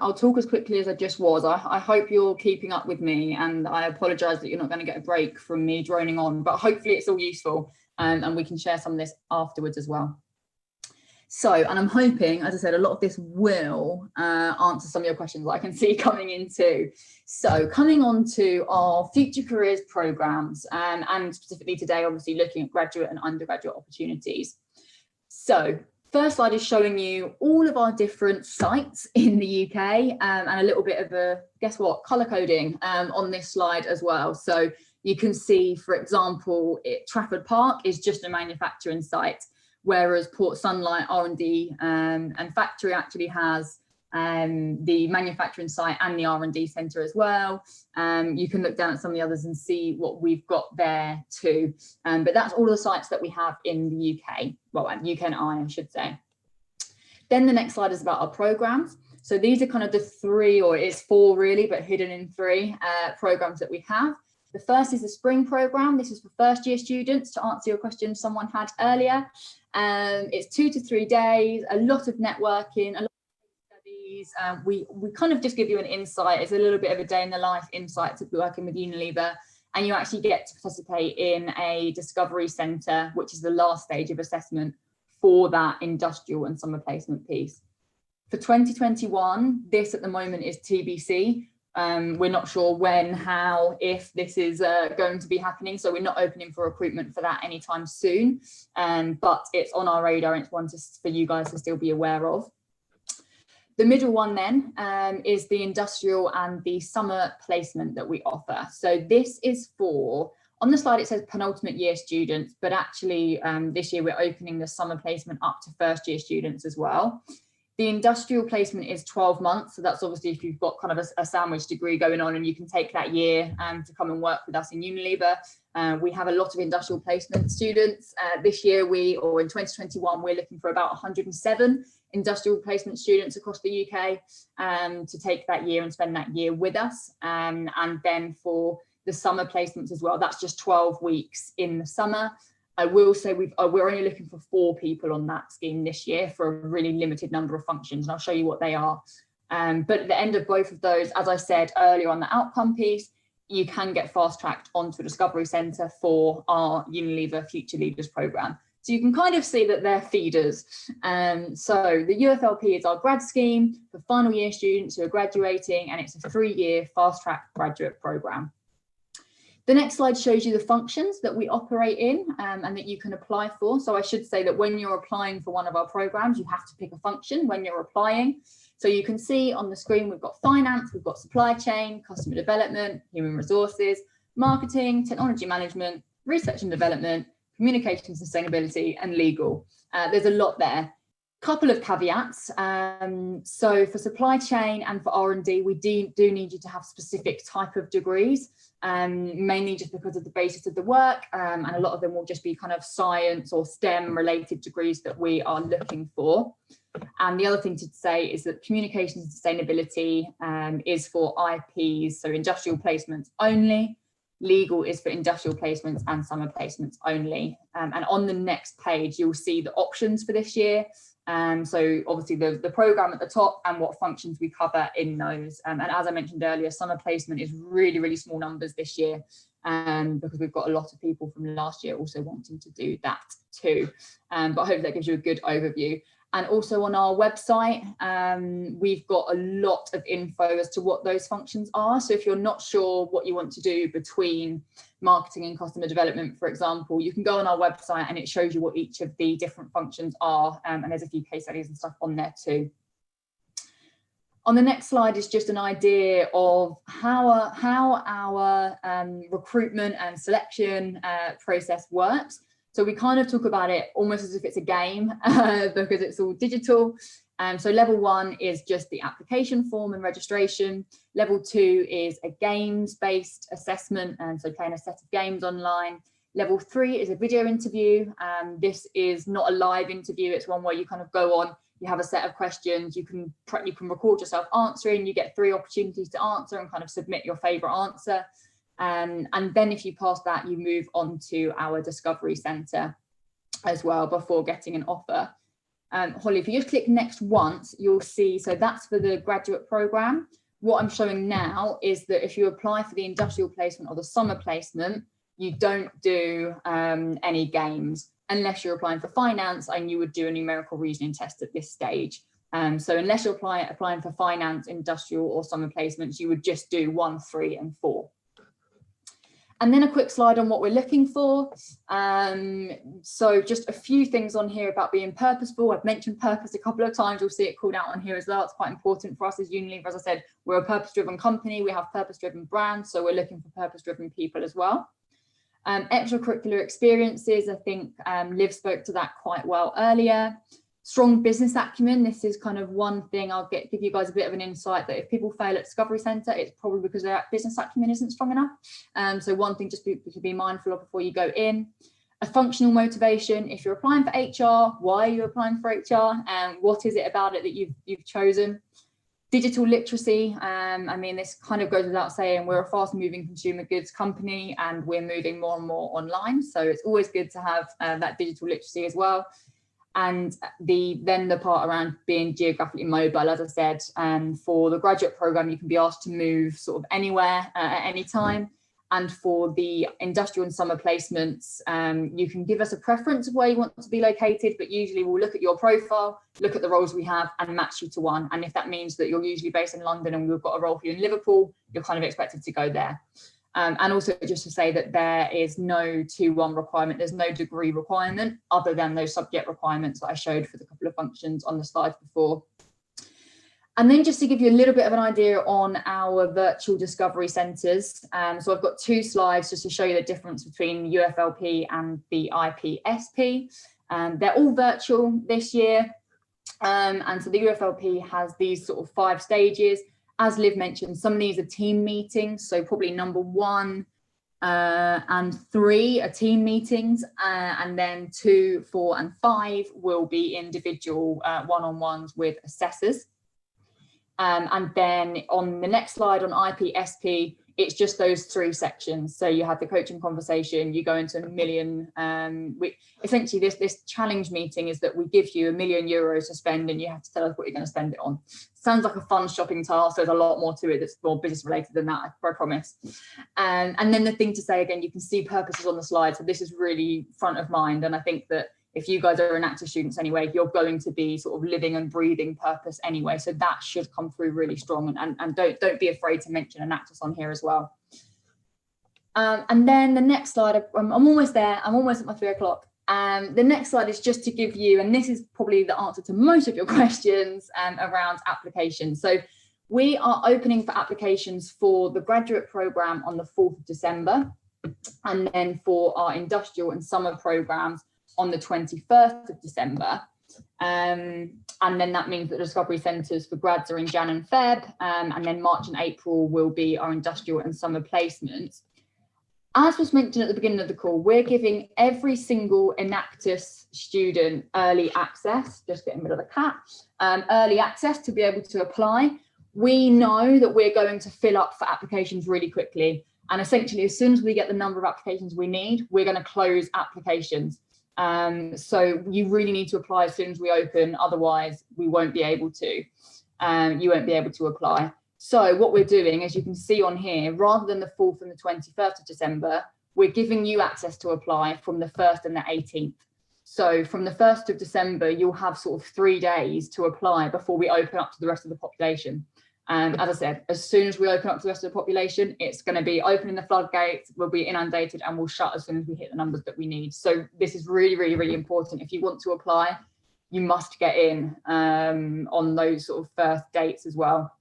I'll talk as quickly as I just was. I hope you're keeping up with me, and I apologise that you're not going to get a break from me droning on, but hopefully it's all useful, and we can share some of this afterwards as well. So, and I'm hoping, as I said, a lot of this will answer some of your questions that I can see coming in too. So coming on to our future careers programmes, and specifically today, obviously looking at graduate and undergraduate opportunities. So first slide is showing you all of our different sites in the UK, and a little bit of a, guess what, colour coding on this slide as well. So you can see, for example, Trafford Park is just a manufacturing site, whereas Port Sunlight R&D and factory actually has the manufacturing site and the R&D centre as well. You can look down at some of the others and see what we've got there too. But that's all the sites that we have in the UK, well, UK and I should say. Then the next slide is about our programmes. So these are kind of the three, or it's four really, but hidden in three programmes that we have. The first is the spring programme. This is for first year students, to answer your question someone had earlier. It's 2 to 3 days, a lot of networking, a lot of studies. We kind of just give you an insight. It's a little bit of a day in the life insight to be working with Unilever, and you actually get to participate in a discovery centre, which is the last stage of assessment for that industrial and summer placement piece. For 2021, this at the moment is TBC. We're not sure when, how, if this is going to be happening. So we're not opening for recruitment for that anytime soon. But it's on our radar, and it's one for you guys to still be aware of. The middle one then is the industrial and the summer placement that we offer. So this is for, on the slide it says penultimate year students, but actually this year we're opening the summer placement up to first year students as well. The industrial placement is 12 months. So that's obviously if you've got kind of a sandwich degree going on and you can take that year to come and work with us in Unilever. We have a lot of industrial placement students. This year or in 2021, we're looking for about 107 industrial placement students across the UK to take that year and spend that year with us. And then for the summer placements as well, that's just 12 weeks in the summer. I will say we're only looking for 4 people on that scheme this year for a really limited number of functions, and I'll show you what they are. But at the end of both of those, as I said earlier on the outcome piece, you can get fast-tracked onto a discovery centre for our Unilever Future Leaders programme. So you can kind of see that they're feeders. So the UFLP is our grad scheme for final year students who are graduating, and it's a 3-year fast-track graduate programme. The next slide shows you the functions that we operate in and that you can apply for. So I should say that when you're applying for one of our programs, you have to pick a function when you're applying. So you can see on the screen, we've got finance, we've got supply chain, customer development, human resources, marketing, technology management, research and development, communication, sustainability, and legal. There's a lot there. Couple of caveats. So for supply chain and for R&D, we do need you to have specific type of degrees, mainly just because of the basis of the work, and a lot of them will just be kind of science or STEM related degrees that we are looking for. And the other thing to say is that communication and sustainability is for IPs, so industrial placements only. Legal is for industrial placements and summer placements only. And on the next page, you'll see the options for this year. So obviously the programme at the top and what functions we cover in those. And as I mentioned earlier, summer placement is really, really small numbers this year because we've got a lot of people from last year also wanting to do that too. But I hope that gives you a good overview. And also on our website, we've got a lot of info as to what those functions are. So if you're not sure what you want to do between marketing and customer development, for example, you can go on our website and it shows you what each of the different functions are. And there's a few case studies and stuff on there too. On the next slide is just an idea of how our recruitment and selection process works. So we kind of talk about it almost as if it's a game because it's all digital. So level 1 is just the application form and registration. Level 2 is a games-based assessment, and so playing a set of games online. Level 3 is a video interview. This is not a live interview. It's one where you kind of go on, you have a set of questions, you can record yourself answering, you get 3 opportunities to answer and kind of submit your favourite answer. And then if you pass that, you move on to our discovery centre as well before getting an offer. Holly, if you just click next once, you'll see, so that's for the graduate programme. What I'm showing now is that if you apply for the industrial placement or the summer placement, you don't do any games unless you're applying for finance, and you would do a numerical reasoning test at this stage. So unless you're applying for finance, industrial or summer placements, you would just do 1, 3 and 4. And then a quick slide on what we're looking for. So just a few things on here about being purposeful. I've mentioned purpose a couple of times. You'll see it called out on here as well. It's quite important for us as Unilever. As I said, we're a purpose-driven company. We have purpose-driven brands, so we're looking for purpose-driven people as well. Extracurricular experiences, I think Liv spoke to that quite well earlier. Strong business acumen. This is kind of one thing I'll give you guys a bit of an insight that if people fail at Discovery Centre, it's probably because their business acumen isn't strong enough. So one thing just to be mindful of before you go in. A functional motivation. If you're applying for HR, why are you applying for HR? And what is it about it that you've chosen? Digital literacy. I mean, this kind of goes without saying, we're a fast moving consumer goods company and we're moving more and more online. So it's always good to have that digital literacy as well. And then the part around being geographically mobile, as I said, for the graduate programme, you can be asked to move sort of anywhere at any time. And for the industrial and summer placements, you can give us a preference of where you want to be located, but usually we'll look at your profile, look at the roles we have and match you to one. And if that means that you're usually based in London and we've got a role for you in Liverpool, you're kind of expected to go there. And also just to say that there is no 2-1 requirement, there's no degree requirement other than those subject requirements that I showed for the couple of functions on the slides before. And then just to give you a little bit of an idea on our virtual discovery centres. So I've got 2 slides just to show you the difference between UFLP and the IPSP. They're all virtual this year. And so the UFLP has these sort of 5 stages. As Liv mentioned, some of these are team meetings, so probably number 1 and 3 are team meetings, and then 2, 4 and 5 will be individual one-on-ones with assessors. And then on the next slide on IPSP, it's just those 3 sections. So you have the coaching conversation, you go into a million, essentially this challenge meeting is that we give you €1 million to spend and you have to tell us what you're going to spend it on. Sounds like a fun shopping task. There's a lot more to it that's more business related than that, I promise. And then the thing to say again, you can see purposes on the slide. So this is really front of mind. And I think that if you guys are Enactus students anyway, you're going to be sort of living and breathing purpose anyway. So that should come through really strong, and don't be afraid to mention Enactus on here as well. And then the next slide, I'm almost there. I'm almost at my 3 o'clock. The next slide is just to give you, and this is probably the answer to most of your questions around applications. So we are opening for applications for the graduate programme on the 4th of December, and then for our industrial and summer programmes on the 21st of December. And then that means that the discovery centres for grads are in Jan and Feb, and then March and April will be our industrial and summer placements. As was mentioned at the beginning of the call, we're giving every single Enactus student early access, just getting rid of the cat, early access to be able to apply. We know that we're going to fill up for applications really quickly. And essentially, as soon as we get the number of applications we need, we're going to close applications. So you really need to apply as soon as we open, otherwise we won't be able to. You won't be able to apply. So what we're doing, as you can see on here, rather than the 4th and the 21st of December, we're giving you access to apply from the 1st and the 18th. So from the 1st of December, you'll have sort of 3 days to apply before we open up to the rest of the population. As I said, as soon as we open up to the rest of the population, it's going to be opening the floodgates, we'll be inundated, and we'll shut as soon as we hit the numbers that we need. So this is really, really, really important. If you want to apply, you must get in on those sort of first dates as well.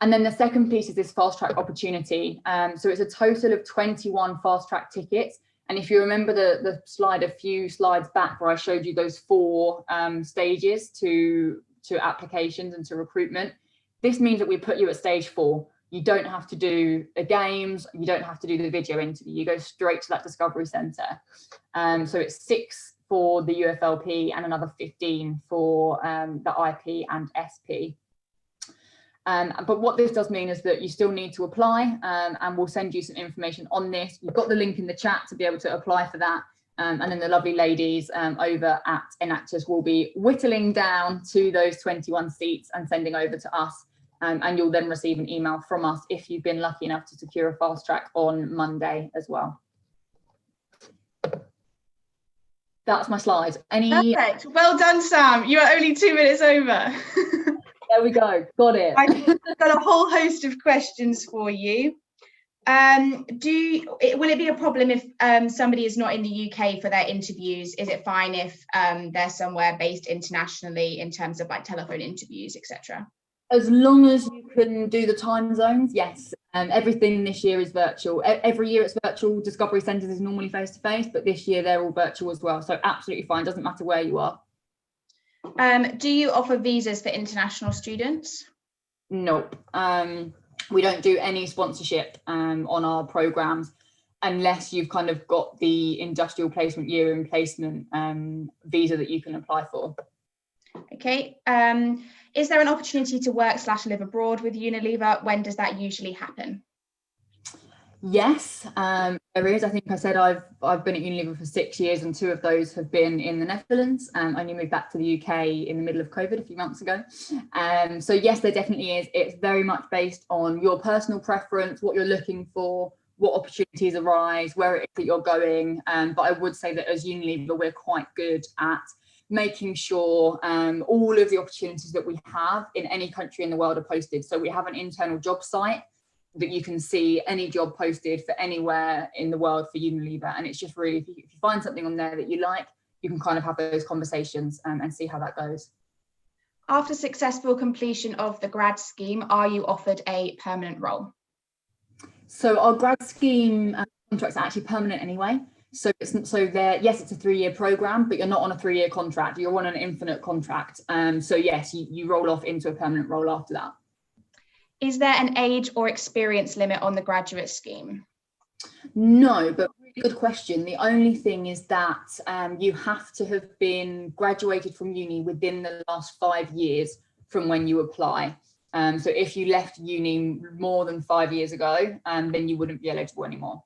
And then the second piece is this fast track opportunity. So it's a total of 21 fast track tickets. And if you remember the slide a few slides back where I showed you those 4 stages to applications and to recruitment, this means that we put you at stage 4. You don't have to do the games, you don't have to do the video interview, you go straight to that discovery centre. So it's 6 for the UFLP and another 15 for the IP and SP. But what this does mean is that you still need to apply, and we'll send you some information on this. You've got the link in the chat to be able to apply for that. And then the lovely ladies over at Enactus will be whittling down to those 21 seats and sending over to us. And you'll then receive an email from us if you've been lucky enough to secure a fast track on Monday as well. That's my slide. Perfect. Well done, Sam. You are only 2 minutes over. There we go. Got it. I've got a whole host of questions for you. Will it be a problem if somebody is not in the UK for their interviews? Is it fine if they're somewhere based internationally in terms of like telephone interviews, etc.? As long as you can do the time zones, yes. Everything this year is virtual. Every year it's virtual. Discovery Centres is normally face-to-face, but this year they're all virtual as well. So absolutely fine. Doesn't matter where you are. Do you offer visas for international students? Nope. We don't do any sponsorship on our programs unless you've kind of got the industrial placement year in placement visa that you can apply for. Okay. Is there an opportunity to work/live abroad with Unilever? When does that usually happen? Yes, there is. I think I said I've been at Unilever for 6 years, and 2 of those have been in the Netherlands. I only moved back to the UK in the middle of COVID a few months ago. So yes, there definitely is. It's very much based on your personal preference, what you're looking for, what opportunities arise, where it is that you're going. But I would say that as Unilever, we're quite good at making sure all of the opportunities that we have in any country in the world are posted. So we have an internal job site that you can see any job posted for anywhere in the world for Unilever. And it's just really, if you find something on there that you like, you can kind of have those conversations and see how that goes. After successful completion of the grad scheme, are you offered a permanent role? So our grad scheme contracts are actually permanent anyway. So yes, it's a 3-year program, but you're not on a 3-year contract. You're on an infinite contract. So yes, you roll off into a permanent role after that. Is there an age or experience limit on the graduate scheme? No, but really good question. The only thing is that you have to have been graduated from uni within the last 5 years from when you apply. So if you left uni more than 5 years ago, then you wouldn't be eligible anymore.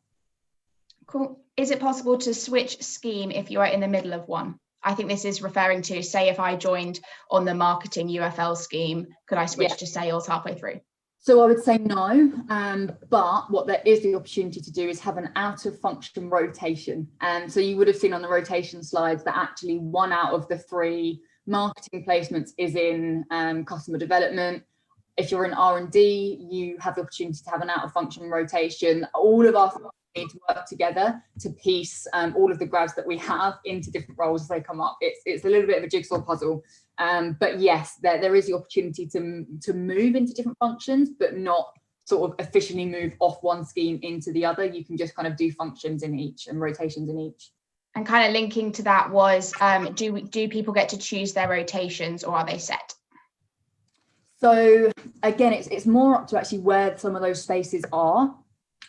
Cool. Is it possible to switch scheme if you are in the middle of one? I think this is referring to, say, if I joined on the marketing UFL scheme, could I switch to sales halfway through? So I would say no, but what there is the opportunity to do is have an out of function rotation. And so you would have seen on the rotation slides that actually 1 out of the 3 marketing placements is in customer development. If you're in R&D, you have the opportunity to have an out of function rotation. All of our need to work together to piece all of the grads that we have into different roles as they come up. It's a little bit of a jigsaw puzzle. But yes, there is the opportunity to move into different functions, but not sort of officially move off one scheme into the other. You can just kind of do functions in each and rotations in each. And kind of linking to that was, do people get to choose their rotations, or are they set? So again, it's more up to actually where some of those spaces are.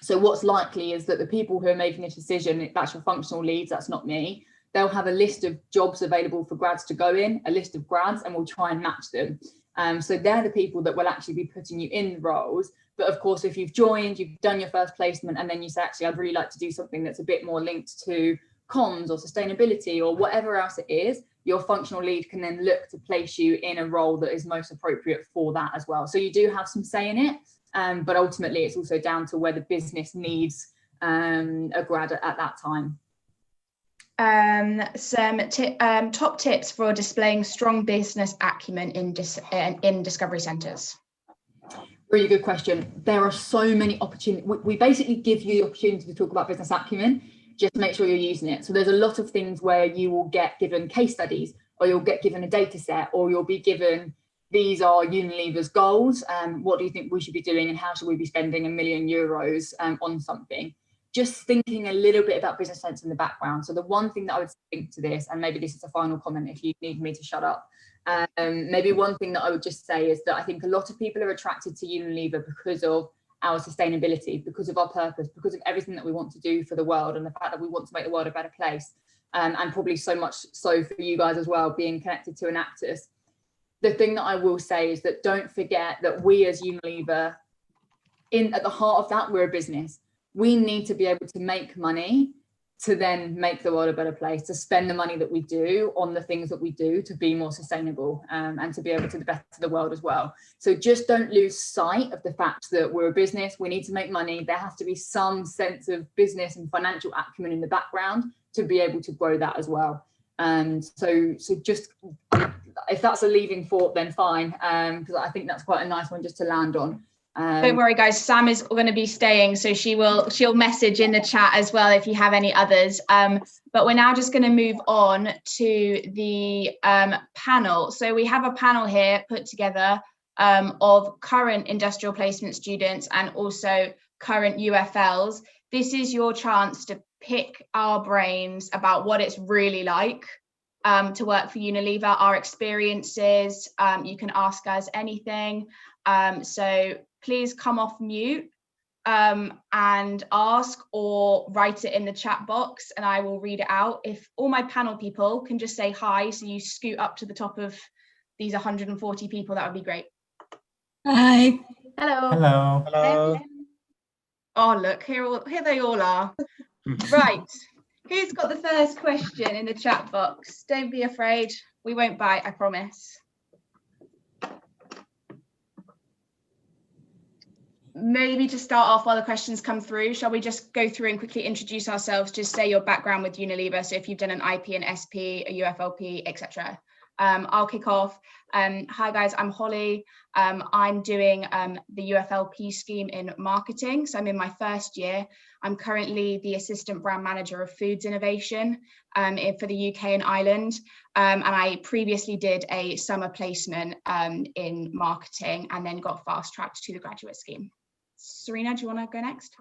So what's likely is that the people who are making a decision, that's your functional leads, that's not me, they'll have a list of jobs available for grads to go in, a list of grads, and we'll try and match them. So they're the people that will actually be putting you in the roles. But of course, if you've joined, you've done your first placement, and then you say, actually, I'd really like to do something that's a bit more linked to comms or sustainability or whatever else it is, your functional lead can then look to place you in a role that is most appropriate for that as well. So you do have some say in it, but ultimately it's also down to where the business needs a grad at that time. Some top tips for displaying strong business acumen in discovery centres. Really good question. There are so many opportunities. We basically give you the opportunity to talk about business acumen. Just make sure you're using it. So there's a lot of things where you will get given case studies, or you'll get given a data set, or you'll be given, these are Unilever's goals. What do you think we should be doing, and how should we be spending €1 million on something? Just thinking a little bit about business sense in the background. So the one thing that I would think to this, and maybe this is a final comment if you need me to shut up, maybe one thing that I would just say is that I think a lot of people are attracted to Unilever because of our sustainability, because of our purpose, because of everything that we want to do for the world, and the fact that we want to make the world a better place, and probably so much so for you guys as well, being connected to Enactus. The thing that I will say is that don't forget that we as Unilever, at the heart of that, we're a business. We need to be able to make money to then make the world a better place, to spend the money that we do on the things that we do to be more sustainable, and to be able to better the world as well. So just don't lose sight of the fact that we're a business, we need to make money. There has to be some sense of business and financial acumen in the background to be able to grow that as well. And so just, if that's a leaving thought, then fine, because I think that's quite a nice one just to land on. Don't worry, guys. Sam is going to be staying, so she'll message in the chat as well if you have any others. But we're now just going to move on to the panel. So we have a panel here put together of current industrial placement students and also current UFLs. This is your chance to pick our brains about what it's really like to work for Unilever, our experiences. You can ask us anything. So please come off mute and ask, or write it in the chat box and I will read it out. If all my panel people can just say hi, so you scoot up to the top of these 140 people, that would be great. Hi. Hello. Hello. Hello. Oh, look, here they all are. Right. Who's got the first question in the chat box? Don't be afraid. We won't bite, I promise. Maybe to start off while the questions come through, shall we just go through and quickly introduce ourselves, just say your background with Unilever, so if you've done an IP, an SP, a UFLP, etc. I'll kick off. Hi guys, I'm Holly. I'm doing the UFLP scheme in marketing, so I'm in my first year. I'm currently the assistant brand manager of foods innovation for the UK and Ireland, and I previously did a summer placement in marketing and then got fast tracked to the graduate scheme. Serena, do you want to go next?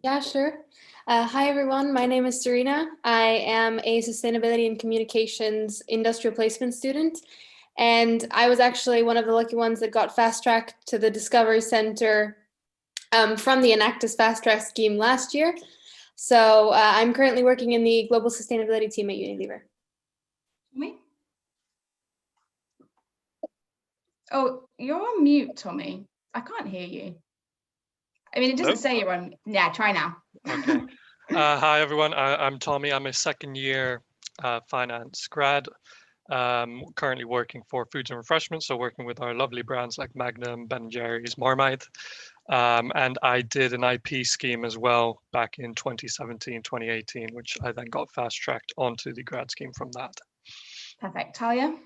Yeah, sure. Hi, everyone. My name is Serena. I am a sustainability and communications industrial placement student. And I was actually one of the lucky ones that got fast tracked to the Discovery Center from the Enactus fast track scheme last year. So I'm currently working in the global sustainability team at Unilever. Me? Oh, you're on mute, Tommy. I can't hear you. I mean, it doesn't say you're on. Yeah, try now. Okay. Hi, everyone. I'm Tommy. I'm a second year finance grad. Currently working for foods and refreshments, so working with our lovely brands like Magnum, Ben & Jerry's, Marmite. And I did an IP scheme as well back in 2017, 2018, which I then got fast tracked onto the grad scheme from that. Perfect. Talia?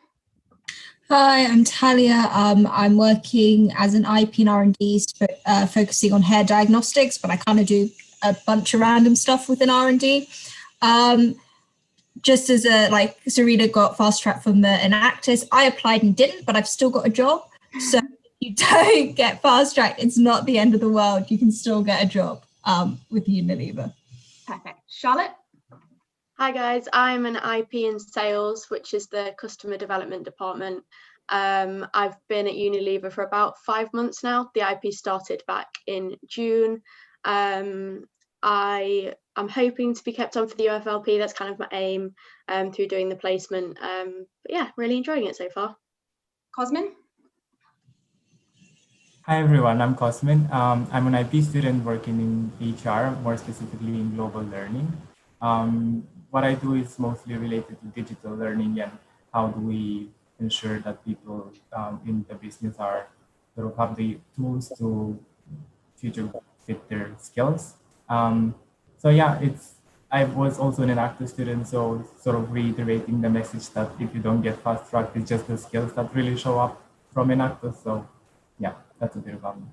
Hi, I'm Talia. I'm working as an IP and R&D, focusing on hair diagnostics, but I kind of do a bunch of random stuff within R&D. Just as Serena got fast track from the Enactus, I applied and didn't, but I've still got a job. So if you don't get fast tracked, it's not the end of the world. You can still get a job with Unilever. Perfect. Charlotte? Hi guys, I'm an IP in sales, which is the customer development department. I've been at Unilever for about 5 months now. The IP started back in June. I'm hoping to be kept on for the UFLP. That's kind of my aim through doing the placement. But yeah, really enjoying it so far. Cosmin? Hi everyone, I'm Cosmin. I'm an IP student working in HR, more specifically in global learning. What I do is mostly related to digital learning and how do we ensure that people in the business are sort of have the tools to future fit their skills. So yeah, I was also an Enactus student, so sort of reiterating the message that if you don't get fast tracked, it's just the skills that really show up from Enactus. So yeah, that's a bit about me.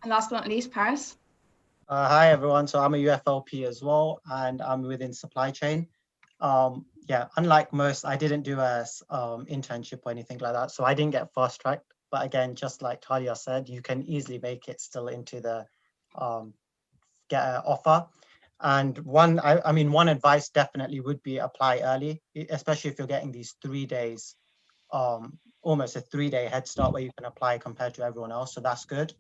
And last but not least, Paris? Hi everyone, so I'm a UFLP as well, and I'm within supply chain. Yeah, unlike most, I didn't do a internship or anything like that, so I didn't get fast tracked. But again, just like Talia said, you can easily make it still into the get an offer. And one advice definitely would be apply early, especially if you're getting these 3 days, almost a 3-day head start where you can apply compared to everyone else. So that's good.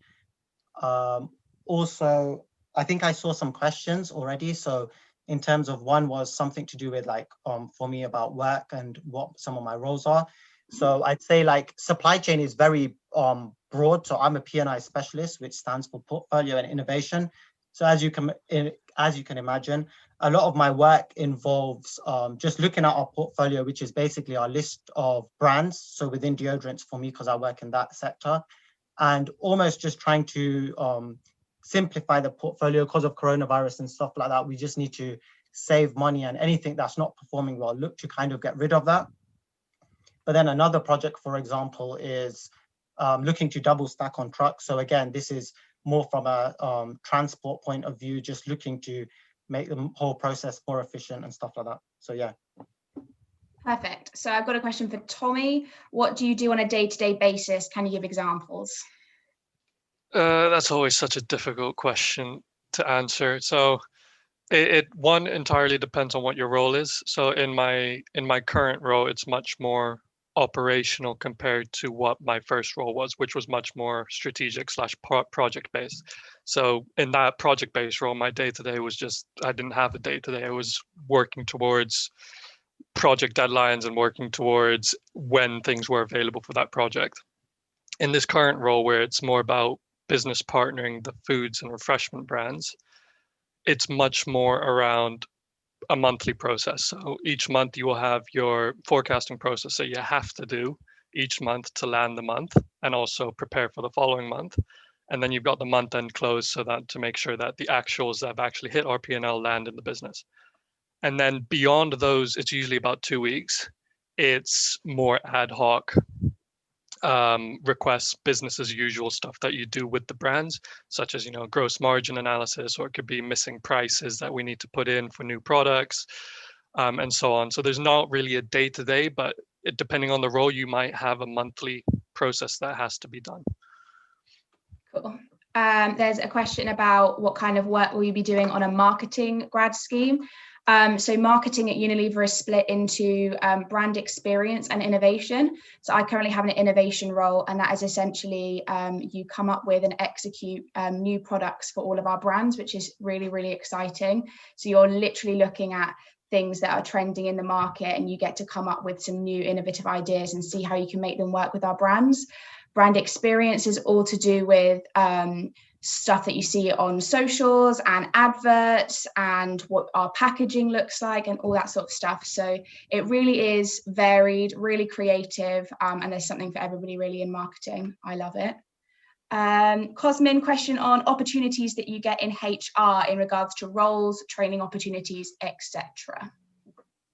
Also, I think I saw some questions already. So in terms of one was something to do with like, for me about work and what some of my roles are. So I'd say like supply chain is very broad. So I'm a P&I specialist, which stands for portfolio and innovation. So as you can as you can imagine, a lot of my work involves just looking at our portfolio, which is basically our list of brands. So within deodorants for me, because I work in that sector, and almost just trying to simplify the portfolio because of coronavirus and stuff like that. We just need to save money, and anything that's not performing well, look to kind of get rid of that. But then another project, for example, is looking to double stack on trucks. So again, this is more from a transport point of view, just looking to make the whole process more efficient and stuff like that. So yeah. Perfect. So I've got a question for Tommy. What do you do on a day-to-day basis? Can you give examples? That's always such a difficult question to answer. So it one entirely depends on what your role is. So in my current role, it's much more operational compared to what my first role was, which was much more strategic / project based. So in that project based role, my day to day was just, I didn't have a day to day. I was working towards project deadlines and working towards when things were available for that project. In this current role, where it's more about business partnering the foods and refreshment brands, it's much more around a monthly process. So each month you will have your forecasting process that you have to do each month to land the month and also prepare for the following month. And then you've got the month end close, so that to make sure that the actuals that have actually hit our P&L land in the business. And then beyond those, it's usually about 2 weeks. It's more ad hoc requests, business as usual stuff that you do with the brands, such as, gross margin analysis, or it could be missing prices that we need to put in for new products, and so on. So there's not really a day-to-day, but depending on the role, you might have a monthly process that has to be done. Cool. There's a question about what kind of work will you be doing on a marketing grad scheme? So marketing at Unilever is split into brand experience and innovation. So I currently have an innovation role, and that is essentially you come up with and execute new products for all of our brands, which is really, really exciting. So you're literally looking at things that are trending in the market, and you get to come up with some new innovative ideas and see how you can make them work with our brands. Brand experience is all to do with stuff that you see on socials and adverts and what our packaging looks like and all that sort of stuff. So it really is varied, really creative, and there's something for everybody really in marketing. I love it. Cosmin, question on opportunities that you get in HR in regards to roles, training opportunities, etc.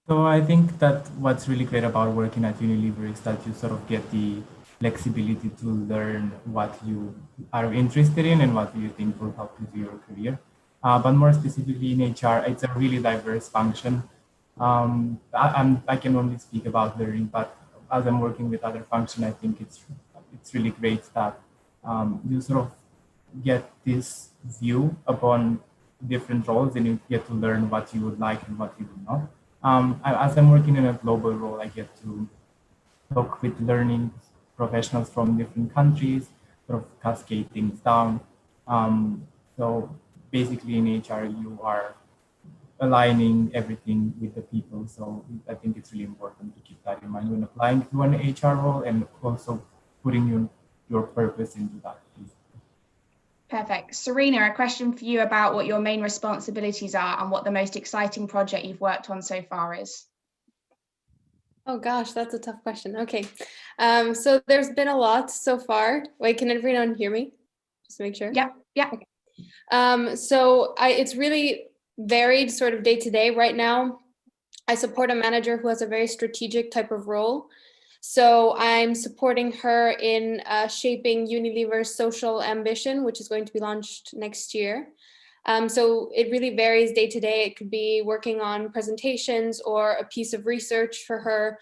So I think that what's really great about working at Unilever is that you sort of get the flexibility to learn what you are interested in and what you think will help you to your career. But more specifically in HR, it's a really diverse function. I can only speak about learning, but as I'm working with other functions, I think it's really great that you sort of get this view upon different roles, and you get to learn what you would like and what you would not. As I'm working in a global role, I get to talk with learning professionals from different countries, sort of cascade things down. So basically in HR, you are aligning everything with the people. So I think it's really important to keep that in mind when applying to an HR role, and also putting your purpose into that. Perfect. Serena, a question for you about what your main responsibilities are and what the most exciting project you've worked on so far is. Oh gosh, that's a tough question. Okay, so there's been a lot so far. Wait, can everyone hear me? Just to make sure. Yeah. Okay. So it's really varied sort of day to day. Right now, I support a manager who has a very strategic type of role. So I'm supporting her in shaping Unilever's social ambition, which is going to be launched next year. So it really varies day to day. It could be working on presentations or a piece of research for her,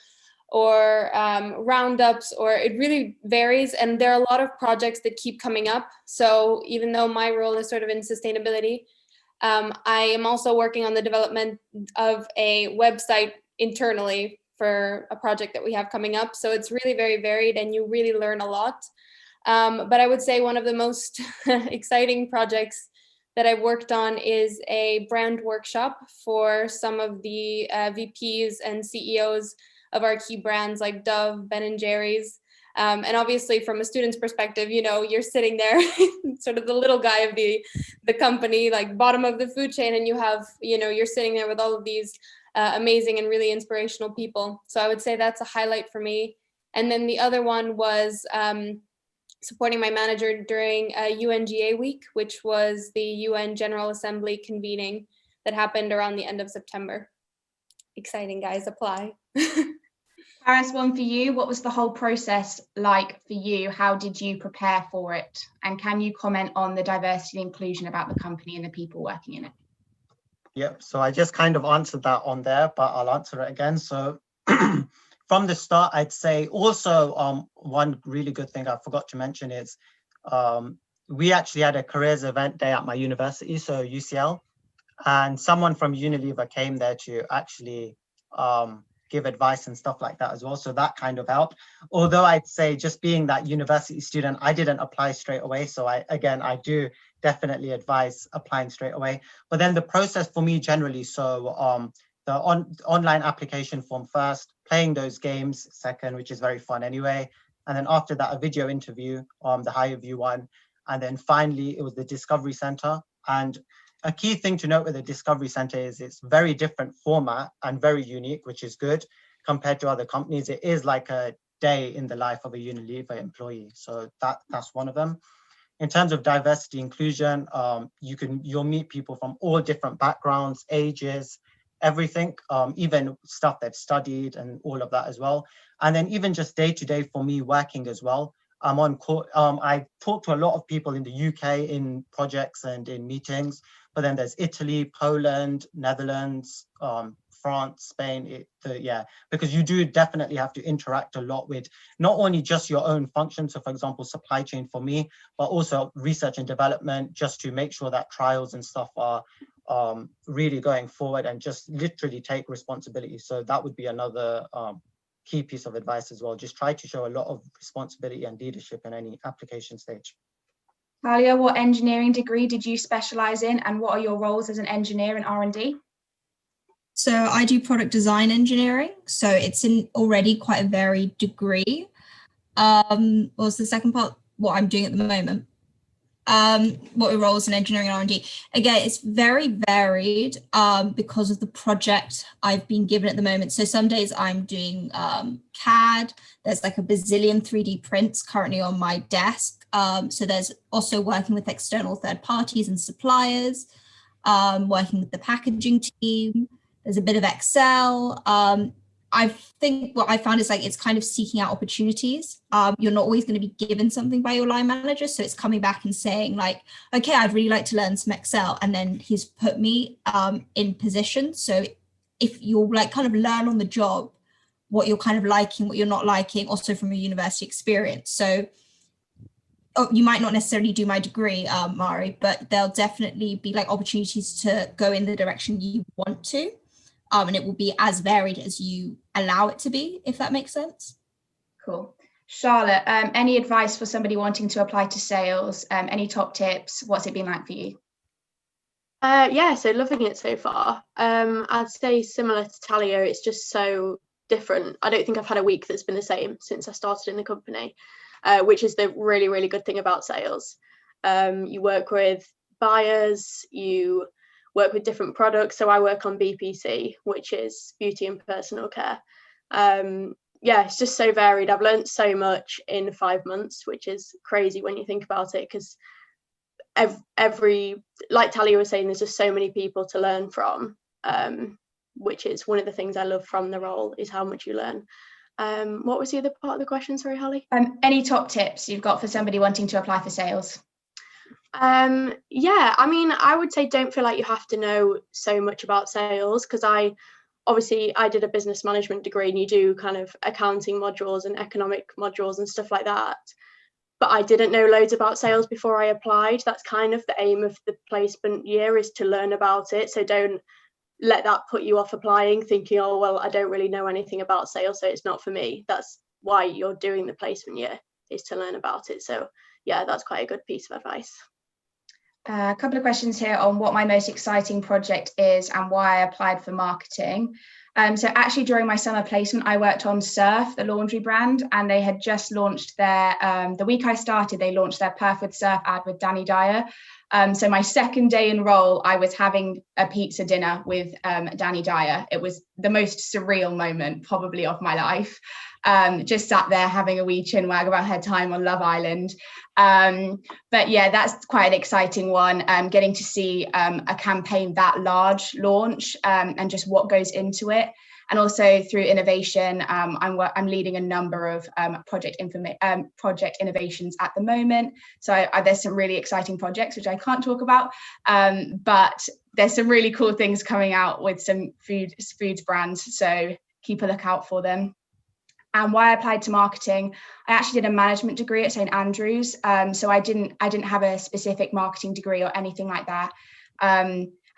or roundups, or it really varies. And there are a lot of projects that keep coming up. So even though my role is sort of in sustainability, I am also working on the development of a website internally for a project that we have coming up. So it's really very varied, and you really learn a lot. But I would say one of the most exciting projects that I've worked on is a brand workshop for some of the VPs and CEOs of our key brands like Dove, Ben & Jerry's. And obviously from a student's perspective, you know, you're sitting there sort of the little guy of the company, like bottom of the food chain, and you have, you know, you're sitting there with all of these amazing and really inspirational people. So I would say that's a highlight for me. And then the other one was supporting my manager during UNGA week, which was the UN General Assembly convening that happened around the end of September. Exciting, guys, apply. Paris, one for you. What was the whole process like for you? How did you prepare for it? And can you comment on the diversity and inclusion about the company and the people working in it? Yep, so I just kind of answered that on there, but I'll answer it again. So from the start, I'd say also one really good thing I forgot to mention is we actually had a careers event day at my university, so UCL, and someone from Unilever came there to actually give advice and stuff like that as well. So that kind of helped. Although I'd say just being that university student, I didn't apply straight away. So I do definitely advise applying straight away. But then the process for me generally, so the online application form first, playing those games second, which is very fun anyway. And then after that, a video interview, the higher view one. And then finally, it was the Discovery Center. And a key thing to note with the Discovery Center is it's very different format and very unique, which is good compared to other companies. It is like a day in the life of a Unilever employee. So that's one of them. In terms of diversity inclusion, you'll meet people from all different backgrounds, ages, everything, even stuff they've studied and all of that as well. And then even just day to day for me working as well. I'm on call. I talk to a lot of people in the UK in projects and in meetings, but then there's Italy, Poland, Netherlands, France, Spain, because you do definitely have to interact a lot with not only just your own function, so for example, supply chain for me, but also research and development, just to make sure that trials and stuff are really going forward and just literally take responsibility. So that would be another key piece of advice as well. Just try to show a lot of responsibility and leadership in any application stage. Talia, what engineering degree did you specialize in, and what are your roles as an engineer in R&D? So I do product design engineering. So it's in already quite a varied degree. What was the second part? What I'm doing at the moment. What are roles in engineering and R&D? Again, it's very varied because of the project I've been given at the moment. So some days I'm doing CAD. There's like a bazillion 3D prints currently on my desk. So there's also working with external third parties and suppliers, working with the packaging team. There's a bit of Excel. I think what I found is like it's kind of seeking out opportunities. You're not always going to be given something by your line manager. So it's coming back and saying like, okay, I'd really like to learn some Excel. And then he's put me in position. So if you'll like kind of learn on the job, what you're kind of liking, what you're not liking, also from a university experience. So you might not necessarily do my degree, Mari, but there'll definitely be like opportunities to go in the direction you want to. And it will be as varied as you allow it to be, if that makes sense. Cool. Charlotte, any advice for somebody wanting to apply to sales? Any top tips? What's it been like for you? Yeah, so loving it so far. I'd say similar to Talia, it's just so different. I don't think I've had a week that's been the same since I started in the company, which is the really, really good thing about sales. You work with buyers, you work with different products. So I work on BPC, which is beauty and personal care. Yeah, it's just so varied. I've learned so much in 5 months, which is crazy when you think about it, because every, like Talia was saying, there's just so many people to learn from, which is one of the things I love from the role, is how much you learn. What was the other part of the question? Sorry, Holly. Any top tips you've got for somebody wanting to apply for sales? Yeah, I mean, I would say don't feel like you have to know so much about sales, because I did a business management degree, and you do kind of accounting modules and economic modules and stuff like that. But I didn't know loads about sales before I applied. That's kind of the aim of the placement year, is to learn about it. So don't let that put you off applying thinking, oh, well, I don't really know anything about sales, so it's not for me. That's why you're doing the placement year, is to learn about it. So yeah, that's quite a good piece of advice. A couple of questions here on what my most exciting project is and why I applied for marketing. So actually during my summer placement, I worked on Surf, the laundry brand, and they had just launched their, the week I started, they launched their Perf with Surf ad with Danny Dyer. So my second day in role, I was having a pizza dinner with Danny Dyer. It was the most surreal moment probably of my life. Just sat there having a wee chin wag about her time on Love Island. But yeah, that's quite an exciting one, getting to see a campaign that large launch and just what goes into it. And also through innovation, I'm leading a number of project innovations at the moment. So there's some really exciting projects, which I can't talk about, but there's some really cool things coming out with some foods brands. So keep a lookout for them. And why I applied to marketing, I actually did a management degree at St Andrews. So I didn't have a specific marketing degree or anything like that.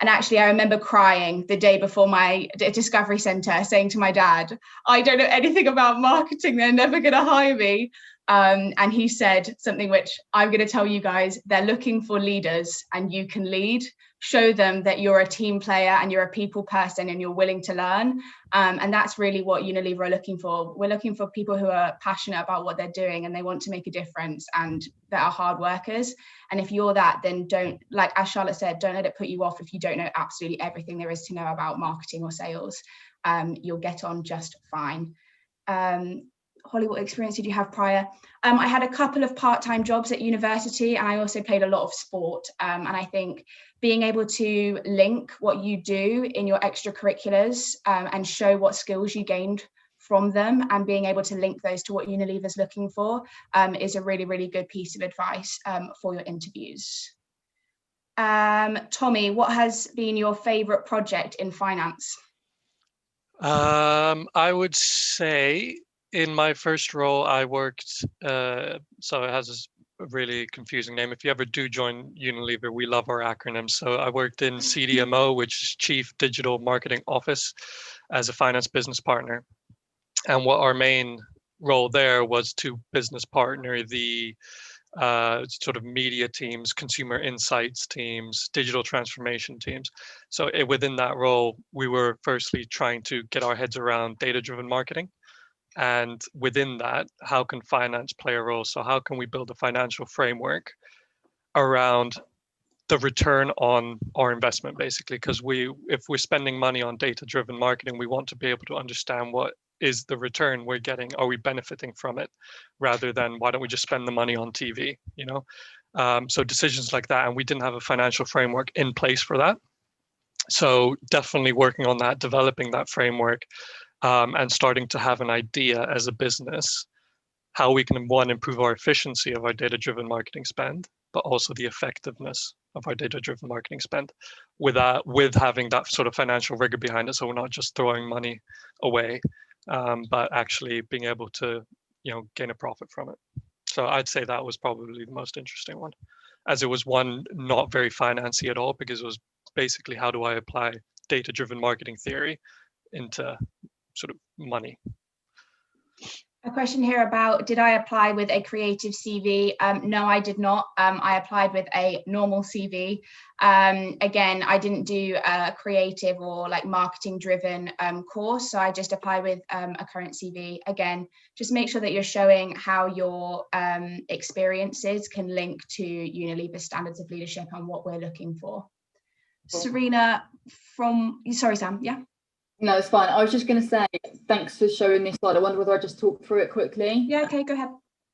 And actually, I remember crying the day before my discovery centre, saying to my dad, I don't know anything about marketing. They're never going to hire me. And he said something which I'm going to tell you guys, they're looking for leaders and you can lead. Show them that you're a team player and you're a people person and you're willing to learn. And that's really what Unilever are looking for. We're looking for people who are passionate about what they're doing and they want to make a difference and that are hard workers. And if you're that, then don't, like as Charlotte said, don't let it put you off if you don't know absolutely everything there is to know about marketing or sales. You'll get on just fine. Holly, what experience did you have prior? I had a couple of part-time jobs at university and I also played a lot of sport. And I think being able to link what you do in your extracurriculars and show what skills you gained from them and being able to link those to what Unilever's looking for is a really, really good piece of advice for your interviews. Tommy, what has been your favourite project in finance? I would say in my first role, I worked, so it has a really confusing name. If you ever do join Unilever, we love our acronyms. So I worked in CDMO, which is Chief Digital Marketing Office, as a finance business partner. And what our main role there was to business partner the sort of media teams, consumer insights teams, digital transformation teams. So within that role, we were firstly trying to get our heads around data-driven marketing. And within that, how can finance play a role? So how can we build a financial framework around the return on our investment, basically? Because if we're spending money on data-driven marketing, we want to be able to understand what is the return we're getting. Are we benefiting from it? Rather than why don't we just spend the money on TV, you know? So decisions like that. And we didn't have a financial framework in place for that. So definitely working on that, developing that framework, and starting to have an idea as a business how we can, one, improve our efficiency of our data-driven marketing spend, but also the effectiveness of our data-driven marketing spend with having that sort of financial rigor behind it. So we're not just throwing money away, but actually being able to, gain a profit from it. So I'd say that was probably the most interesting one, as it was one not very financy at all, because it was basically how do I apply data-driven marketing theory into sort of money. A question here about, did I apply with a creative CV? No, I did not. I applied with a normal CV. Again, I didn't do a creative or like marketing driven course. So I just applied with a current CV. Again, just make sure that you're showing how your experiences can link to Unilever standards of leadership and what we're looking for. Cool. Serena, sorry, Sam, yeah? No, it's fine. I was just going to say, thanks for showing this slide. I wonder whether I just talk through it quickly. Yeah, okay, go ahead.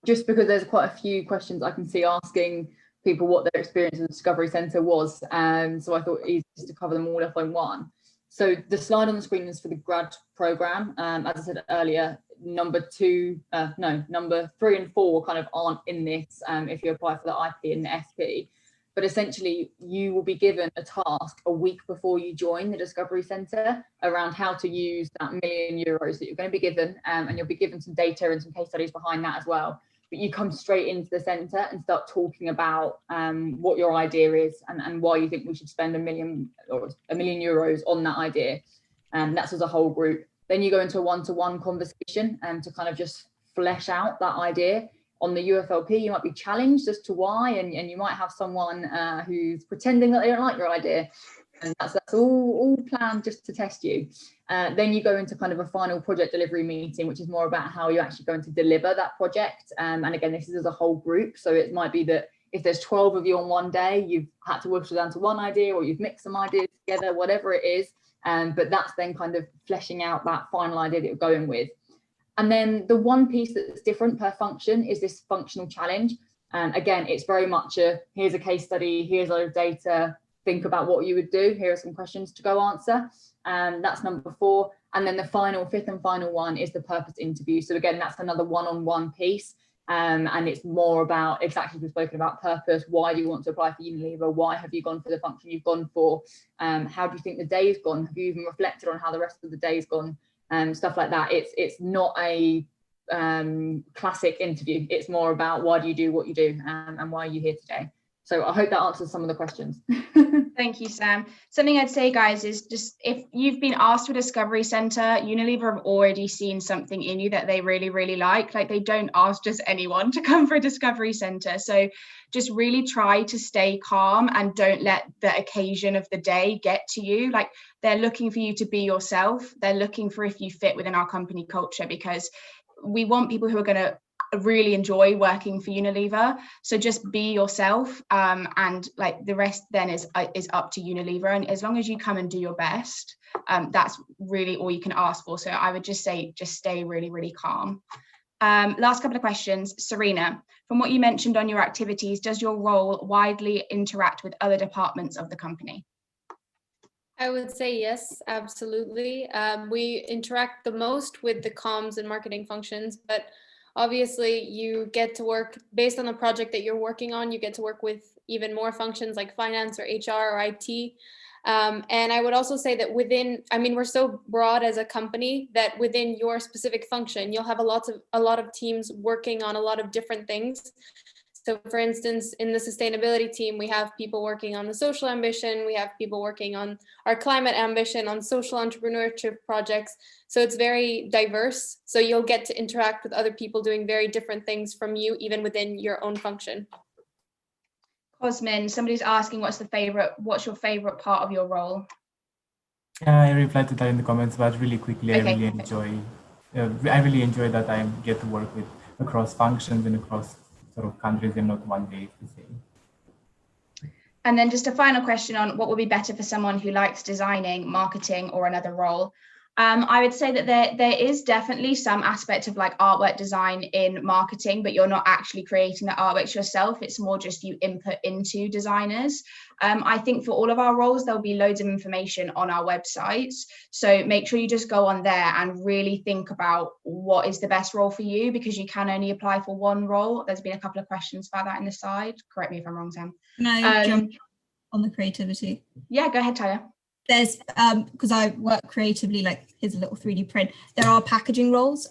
Just because there's quite a few questions I can see asking people what their experience in the Discovery Centre was. So I thought it easiest to cover them all off in one. So the slide on the screen is for the grad programme. As I said earlier, number 3 and 4 kind of aren't in this if you apply for the IP and the SP. But essentially, you will be given a task a week before you join the Discovery Centre around how to use that €1 million that you're going to be given, and you'll be given some data and some case studies behind that as well. But you come straight into the centre and start talking about what your idea is and why you think we should spend €1 million on that idea. And that's as a whole group. Then you go into a one-to-one conversation to kind of just flesh out that idea. On the UFLP, you might be challenged as to why, and you might have someone who's pretending that they don't like your idea. And that's all planned just to test you. Then you go into kind of a final project delivery meeting, which is more about how you're actually going to deliver that project. And again, this is as a whole group. So it might be that if there's 12 of you on one day, you've had to whittle down to one idea, or you've mixed some ideas together, whatever it is. But that's then kind of fleshing out that final idea that you're going with. And then the one piece that's different per function is this functional challenge. Again, it's very much here's a case study, here's our data, think about what you would do, here are some questions to go answer. That's number 4. And then the fifth and final one is the purpose interview. So again, that's another one-on-one piece. And it's more about exactly we've spoken about purpose. Why do you want to apply for Unilever? Why have you gone for the function you've gone for? How do you think the day's gone? Have you even reflected on how the rest of the day's gone? Stuff like that. It's not a classic interview. It's more about why do you do what you do, and why are you here today? So I hope that answers some of the questions. Thank you, Sam. Something I'd say, guys, is just if you've been asked for Discovery Centre, Unilever have already seen something in you that they really, really like. Like, they don't ask just anyone to come for a Discovery Centre. So just really try to stay calm and don't let the occasion of the day get to you. Like, they're looking for you to be yourself. They're looking for if you fit within our company culture, because we want people who are going to really enjoy working for Unilever. So just be yourself, and like the rest then is up to Unilever. And as long as you come and do your best, that's really all you can ask for. So I would just say, just stay really, really calm. Last couple of questions. Serena, from what you mentioned on your activities, does your role widely interact with other departments of the company? I would say yes, absolutely. We interact the most with the comms and marketing functions, but obviously you get to work based on the project that you're working on. You get to work with even more functions like finance or HR or IT. And I would also say that we're so broad as a company that within your specific function, you'll have a lot of teams working on a lot of different things. So for instance, in the sustainability team, we have people working on the social ambition, we have people working on our climate ambition, on social entrepreneurship projects. So it's very diverse. So you'll get to interact with other people doing very different things from you, even within your own function. Cosmin, somebody's asking what's your favorite part of your role? I replied to that in the comments, but really quickly, Okay. I really enjoy that I get to work with across functions and across sort of countries, and not one day the same. And then just a final question on what would be better for someone who likes designing, marketing, or another role. I would say that there is definitely some aspect of like artwork design in marketing, but you're not actually creating the artworks yourself. It's more just you input into designers. I think for all of our roles, there'll be loads of information on our websites. So make sure you just go on there and really think about what is the best role for you, because you can only apply for one role. There's been a couple of questions about that in the side. Correct me if I'm wrong, Sam. Can I jump on the creativity? Yeah, go ahead, Tyler. There's because I work creatively, like here's a little 3D print. There are packaging roles,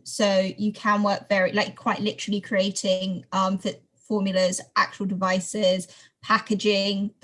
so you can work very quite literally creating formulas, actual devices, packaging,